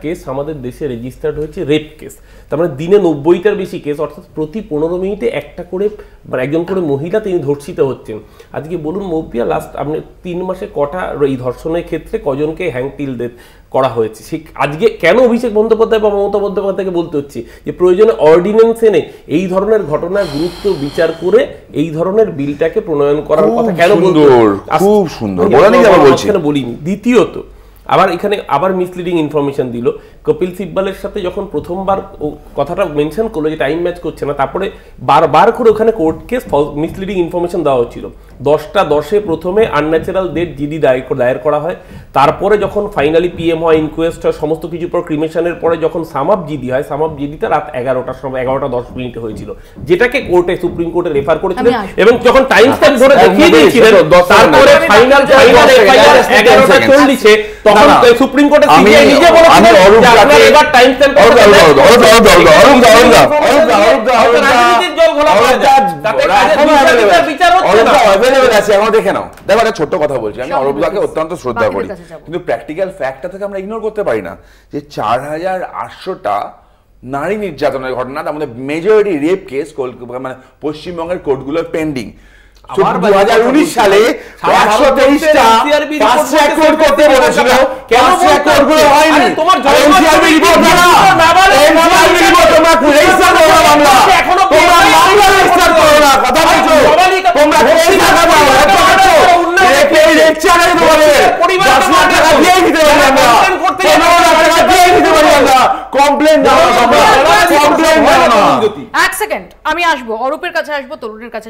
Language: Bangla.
কেস আমাদের দেশে রেজিস্টার্ড হয়েছে রেপ কেস, তার মানে দিনে 90টার বেশি কেস, অর্থাৎ প্রতি 15 মিনিটে একটা করে একজন করে মহিলা তিনি ধর্ষিত হচ্ছেন। আজকে বলুন মৌপিয়া, লাস্ট আপনি 3 মাসে কটা এই ধর্ষণের ক্ষেত্রে কজনকে হ্যাংটিল ডেথ করা হয়েছে? সে আজকে কেন অভিষেক বন্দ্যোপাধ্যায় বা মমতা বন্দ্যোপাধ্যায়কে বলতে হচ্ছে যে প্রয়োজনে অর্ডিন্যান্স এনে এই ধরনের ঘটনার গুরুত্ব বিচার করে এই ধরনের বিলটাকে প্রণয়ন করার কথা কেন বলতে? খুব সুন্দর বলিনি। দ্বিতীয়ত আবার এখানে আবার মিসলিডিং ইনফরমেশন দিল। কপিল সিব্বালের সাথে যখন প্রথমবার কথাটা মেনশন করলো যে টাইম ম্যাচ করছে না, তারপরে বারবার করে ওখানে কোর্ট কেস মিসলিডিং ইনফরমেশন দেওয়া হচ্ছিল। 10:10 প্রথমে আনন্যাচারাল ডেথ জিডি দায়ের করা হয়, তারপরে যখন ফাইনালি পিএম হয়, ইনকোয়েস্ট হয়, সমস্ত কিছুর পর ক্রিমেশনের পরে যখন সামাপ জিডি হয়, সামাপ জিডিটা রাত 11টার সময় 11:10 হয়েছিল, যেটাকে কোর্টে সুপ্রিম কোর্টে রেফার করেছিলেন এবং যখন টাইম স্ট্যাম্প ধরে দেখিয়ে দিয়েছিলেন তারপরে ফাইনাল এফআইআর 11:40 তখন সুপ্রিম কোর্টে সিবিআই নিজে বলেছিলেন যে আপনারা এবার টাইম স্ট্যাম্প দেখে নাও। দেখো একটা ছোট্ট কথা বলছি, আমি অরূপদাকে অত্যন্ত শ্রদ্ধা করি, কিন্তু প্র্যাকটিক্যাল ফ্যাক্টটা থেকে আমরা ইগনোর করতে পারি না যে 4800টা নারী নির্যাতনের ঘটনা, তার মধ্যে মেজরিটি রেপ কেস মানে পশ্চিমবঙ্গের কোর্টগুলোর পেন্ডিং। 2019 সালে 123টা ফাস্ট ট্র্যাক কোর্ট করতে বলেছিল, ফাস্ট ট্র্যাক কোর্টগুলো হয়নি। তোমার এনসিআরবি রিপোর্ট না, এনসিআরবি রিপোর্ট তোমরা রেজিস্টার করো না, মামলা তোমরা মামলা রেজিস্টার করো না, কথা বলছো তোমরা কেস টাকা দাও, এত আছো এই লেকচারে তোমাদের 10 লাখ টাকা দিয়ে দিতে পারি আমরা, 15 লাখ টাকা দিয়ে দিতে পারি আমরা, কমপ্লেইন দাও না, কমপ্লেইন দাও না। এক সেকেন্ড, আমি আসবো অরূপের কাছে, আসবো তরুণের কাছে।